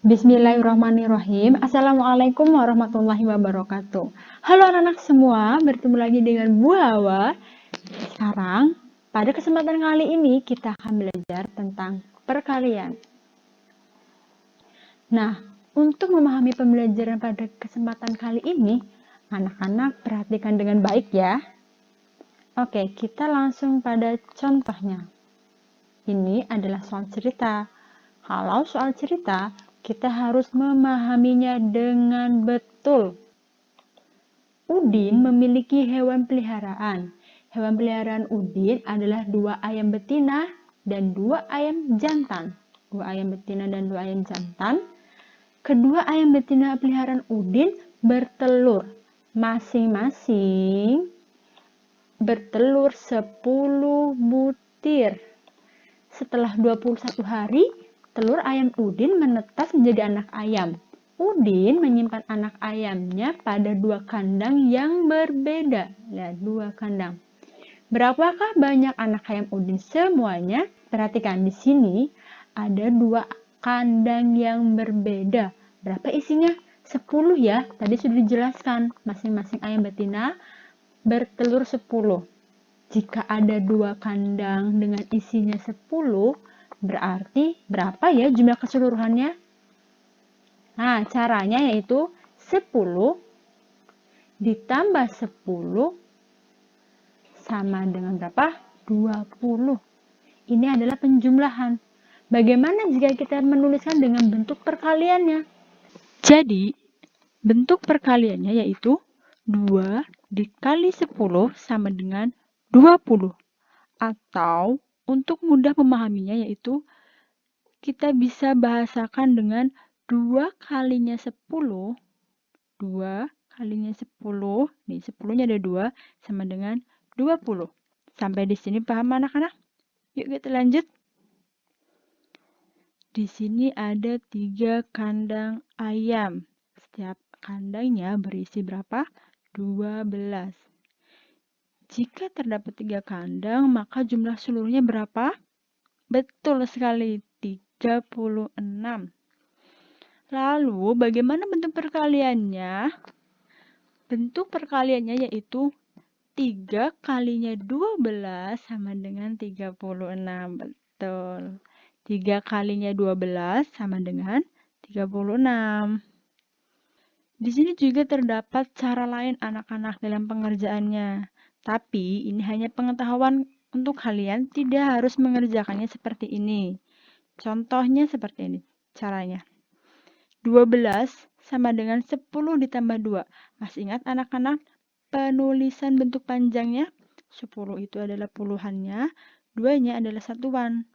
Bismillahirrahmanirrahim. Assalamualaikum warahmatullahi wabarakatuh. Halo anak-anak semua, bertemu lagi dengan Bu Hawa. Sekarang, pada kesempatan kali ini kita akan belajar tentang perkalian. Nah, untuk memahami pembelajaran pada kesempatan kali ini, anak-anak perhatikan dengan baik ya. Oke, kita langsung pada contohnya. Ini adalah soal cerita. Kalau soal cerita, kita harus memahaminya dengan betul. Udin memiliki hewan peliharaan. Hewan peliharaan Udin adalah 2 ayam betina dan 2 ayam jantan. 2 ayam betina dan 2 ayam jantan. Kedua ayam betina peliharaan Udin bertelur. Masing-masing bertelur 10 butir. Setelah 21 hari, telur ayam Udin menetas menjadi anak ayam. Udin menyimpan anak ayamnya pada 2 kandang yang berbeda. Lihat, 2 kandang. Berapakah banyak anak ayam Udin semuanya? Perhatikan di sini ada 2 kandang yang berbeda. Berapa isinya? 10 ya. Tadi sudah dijelaskan. Masing-masing ayam betina bertelur 10. Jika ada 2 kandang dengan isinya 10, berarti berapa ya jumlah keseluruhannya? Nah, caranya yaitu 10 ditambah 10 sama dengan berapa? 20. Ini adalah penjumlahan. Bagaimana jika kita menuliskan dengan bentuk perkaliannya? Jadi, bentuk perkaliannya yaitu 2 dikali 10 sama dengan 20. Atau untuk mudah memahaminya yaitu kita bisa bahasakan dengan 2 kalinya 10. 2 kalinya 10. Nih 10-nya ada 2 sama dengan 20. Sampai di sini paham anak-anak? Yuk kita lanjut. Di sini ada 3 kandang ayam. Setiap kandangnya berisi berapa? 12. Jika terdapat 3 kandang, maka jumlah seluruhnya berapa? Betul sekali, 36. Lalu, bagaimana bentuk perkaliannya? Bentuk perkaliannya yaitu 3 kalinya 12 sama dengan 36. Betul. 3 kalinya 12 sama dengan 36. Di sini juga terdapat cara lain anak-anak dalam pengerjaannya. Tapi ini hanya pengetahuan untuk kalian, tidak harus mengerjakannya seperti ini. Contohnya seperti ini caranya. 12 sama dengan 10 ditambah 2. Masih ingat anak-anak penulisan bentuk panjangnya? 10 itu adalah puluhannya, 2-nya adalah satuan.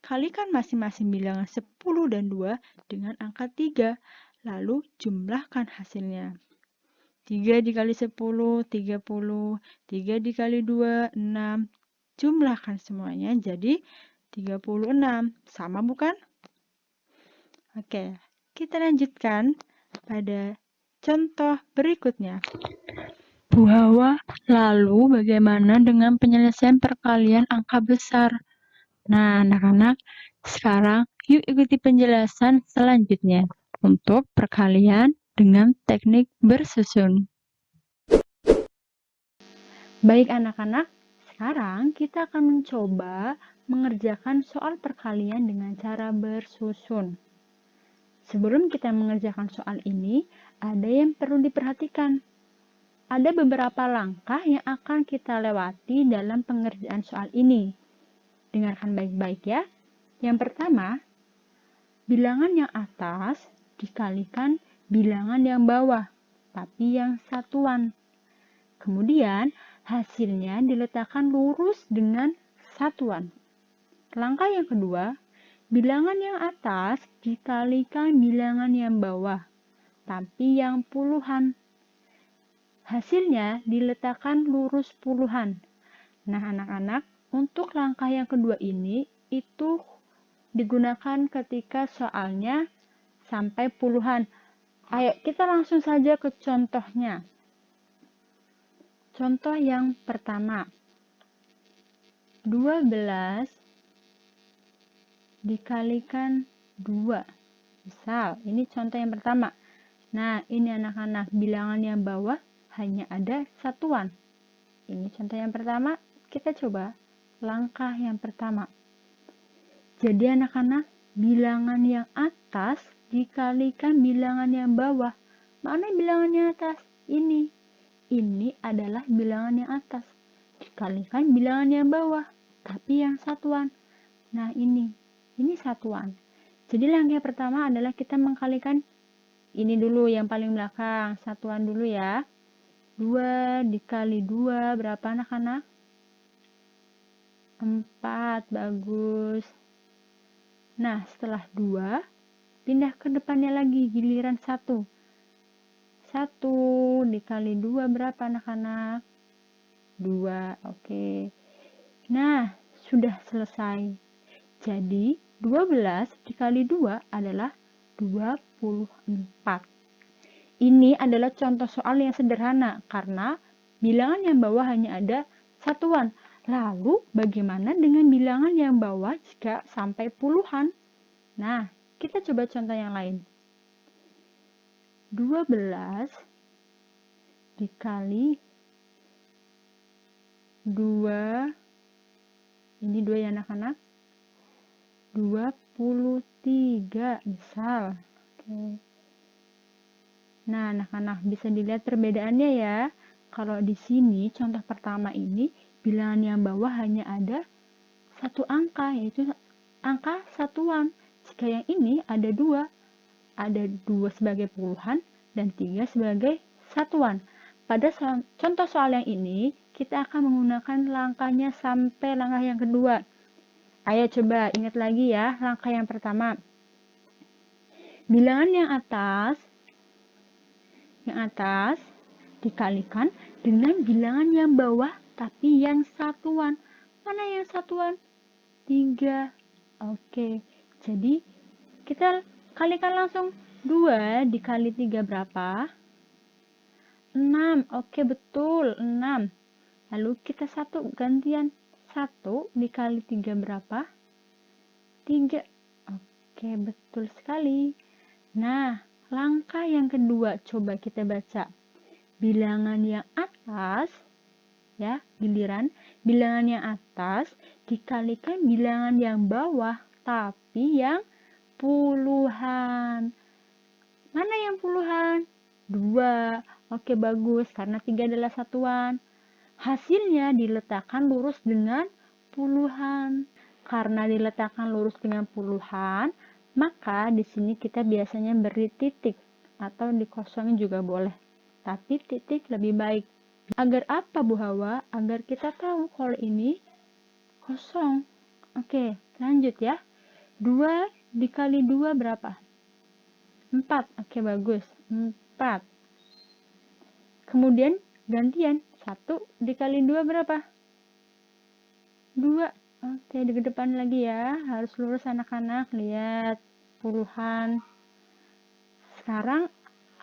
Kalikan masing-masing bilangan 10 dan 2 dengan angka 3. Lalu jumlahkan hasilnya. 3 dikali 10, 30. 3 dikali 2, 6. Jumlahkan semuanya jadi 36. Sama bukan? Oke, kita lanjutkan pada contoh berikutnya. Bu Hawa, lalu bagaimana dengan penyelesaian perkalian angka besar? Nah, anak-anak, sekarang yuk ikuti penjelasan selanjutnya untuk perkalian dengan teknik bersusun. Baik anak-anak, sekarang kita akan mencoba mengerjakan soal perkalian dengan cara bersusun. Sebelum kita mengerjakan soal ini, ada yang perlu diperhatikan. Ada beberapa langkah yang akan kita lewati dalam pengerjaan soal ini. Dengarkan baik-baik ya. Yang pertama, bilangan yang atas dikalikan bilangan yang bawah, tapi yang satuan. Kemudian, hasilnya diletakkan lurus dengan satuan. Langkah yang kedua, bilangan yang atas dikalikan bilangan yang bawah, tapi yang puluhan. Hasilnya diletakkan lurus puluhan. Nah, anak-anak, untuk langkah yang kedua ini, itu digunakan ketika soalnya sampai puluhan. Ayo, kita langsung saja ke contohnya. Contoh yang pertama, 12 dikalikan 2. Misal, ini contoh yang pertama. Nah, ini anak-anak, bilangan yang bawah hanya ada satuan. Ini contoh yang pertama, kita coba langkah yang pertama. Jadi anak-anak, bilangan yang atas dikalikan bilangan yang bawah. Mana bilangan yang atas? Ini. Ini adalah bilangan yang atas. Dikalikan bilangan yang bawah. Tapi yang satuan. Nah ini satuan. Jadi langkah pertama adalah kita mengkalikan ini dulu yang paling belakang. Satuan dulu ya. 2 dikali 2 berapa anak-anak? 4, bagus. Nah, setelah 2, pindah ke depannya lagi, giliran 1. 1 dikali 2 berapa anak-anak? 2, oke. Nah, sudah selesai. Jadi, 12 dikali 2 adalah 24. Ini adalah contoh soal yang sederhana, karena bilangan yang bawah hanya ada satuan. Lalu, bagaimana dengan bilangan yang bawah jika sampai puluhan? Nah, kita coba contoh yang lain. 12 dikali 2, ini 2 ya anak-anak, 23 misal. Oke. Nah, anak-anak bisa dilihat perbedaannya ya. Kalau di sini contoh pertama ini bilangan yang bawah hanya ada satu angka, yaitu angka satuan. Jika yang ini ada 2 sebagai puluhan dan 3 sebagai satuan. Pada contoh soal yang ini, kita akan menggunakan langkahnya sampai langkah yang kedua. Ayo coba ingat lagi ya, langkah yang pertama. Bilangan yang atas dikalikan dengan bilangan yang bawah tapi yang satuan. Mana yang satuan? 3. Oke, jadi kita kalikan langsung. 2 dikali 3 berapa? 6. Oke, betul, 6. Lalu kita gantian. 1 dikali 3 berapa? 3. Oke, betul sekali. Nah, langkah yang kedua, coba kita baca. Bilangan yang atas, ya, giliran bilangan yang atas dikalikan bilangan yang bawah, tapi yang puluhan. Mana yang puluhan? 2. Oke, bagus, karena 3 adalah satuan. Hasilnya diletakkan lurus dengan puluhan. Karena diletakkan lurus dengan puluhan, maka di sini kita biasanya beri titik atau dikosongin juga boleh. Tapi titik lebih baik. Agar apa Bu Hawa? Agar kita tahu kalau ini kosong. Oke, lanjut ya. 2 dikali 2 berapa? 4. Oke, bagus. 4. Kemudian gantian. 1 dikali 2 berapa? 2. Oke, di depan lagi ya. Harus lurus anak-anak. Lihat. Puluhan. Sekarang,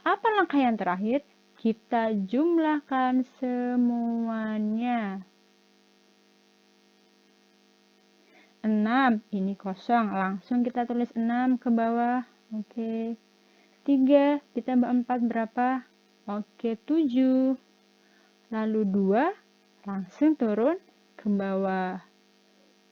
apa langkah yang terakhir? Kita jumlahkan semuanya. 6. Ini kosong. Langsung kita tulis 6 ke bawah. Oke. 3 ditambah 4 berapa? Oke, 7. Lalu 2 langsung turun ke bawah.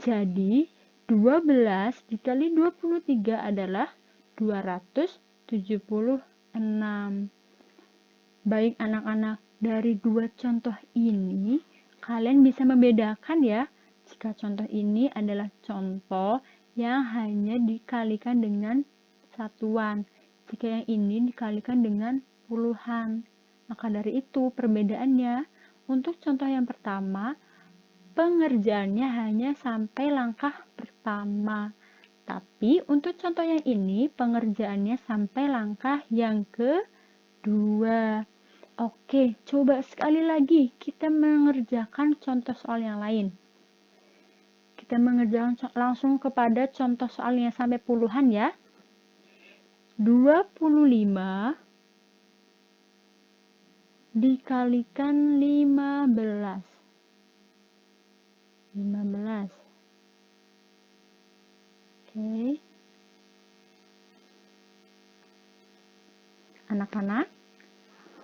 Jadi 12 dikali 23 adalah 276. Baik anak-anak, dari dua contoh ini kalian bisa membedakan ya, jika contoh ini adalah contoh yang hanya dikalikan dengan satuan, jika yang ini dikalikan dengan puluhan. Maka dari itu perbedaannya, untuk contoh yang pertama, pengerjaannya hanya sampai langkah pertama. Tapi untuk contoh yang ini, pengerjaannya sampai langkah yang kedua. Oke, coba sekali lagi kita mengerjakan contoh soal yang lain. Kita mengerjakan langsung kepada contoh soal yang sampai puluhan ya. 25 dikalikan 15. 15. Oke. anak-anak?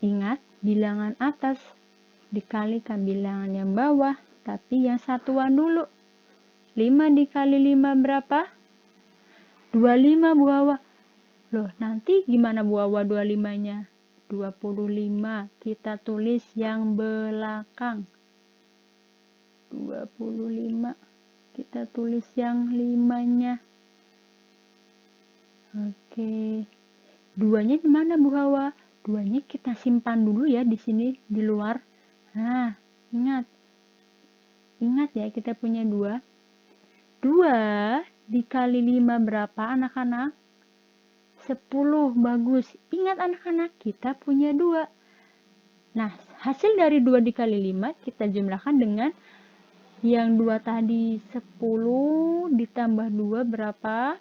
Ingat bilangan atas dikalikan bilangan yang bawah, tapi yang satuan dulu. 5 dikali 5 berapa? 25 Bu Hawa. Loh, nanti gimana Bu Hawa 25-nya? 25. Kita tulis yang belakang. 25. Kita tulis yang 5-nya. Oke. 2-nya di mana Bu Hawa? 2-nya kita simpan dulu ya di sini, di luar. Nah, ingat. Ingat ya, kita punya 2. 2 dikali 5 berapa anak-anak? 10. Bagus. Ingat anak-anak, kita punya 2. Nah, hasil dari 2 dikali 5 kita jumlahkan dengan yang 2 tadi. 10 ditambah 2 berapa?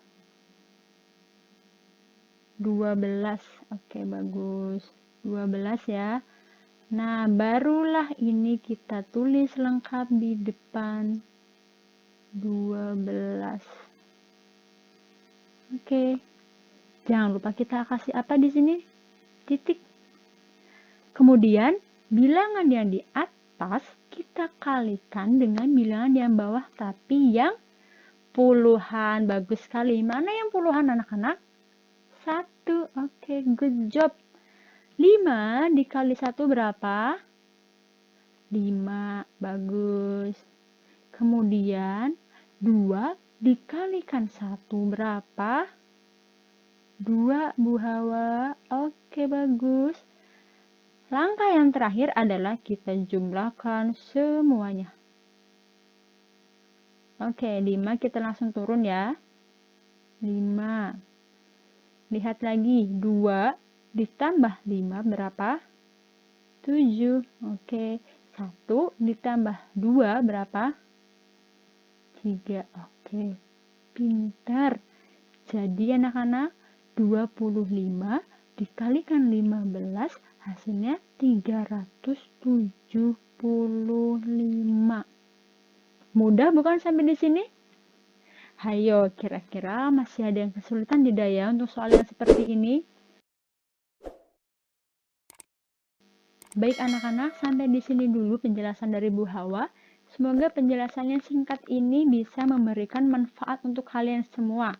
12. Oke, bagus. 12 ya. Nah, barulah ini kita tulis lengkap di depan. 12. Oke. Jangan lupa kita kasih apa di sini? Titik. Kemudian, bilangan yang di atas kita kalikan dengan bilangan yang bawah, tapi yang puluhan. Bagus sekali. Mana yang puluhan anak-anak? 1. Oke, good job. 5 dikali 1 berapa? 5. Bagus. Kemudian 2 dikalikan 1 berapa? 2 Bu Hawa. Oke, bagus. Langkah yang terakhir adalah kita jumlahkan semuanya. Oke, 5 kita langsung turun ya. 5. Lihat lagi, 2 ditambah 5 berapa? 7. Oke, 1 ditambah 2 berapa? 3. Oke, pintar. Jadi anak-anak, 25 dikalikan 15 hasilnya 375. Mudah bukan sampai di sini? Hayo, kira-kira masih ada yang kesulitan tidak ya untuk soal yang seperti ini? Baik anak-anak, sampai di sini dulu penjelasan dari Bu Hawa. Semoga penjelasan yang singkat ini bisa memberikan manfaat untuk kalian semua.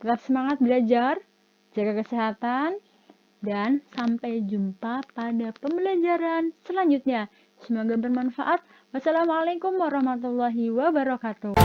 Tetap semangat belajar, jaga kesehatan, dan sampai jumpa pada pembelajaran selanjutnya. Semoga bermanfaat. Wassalamualaikum warahmatullahi wabarakatuh.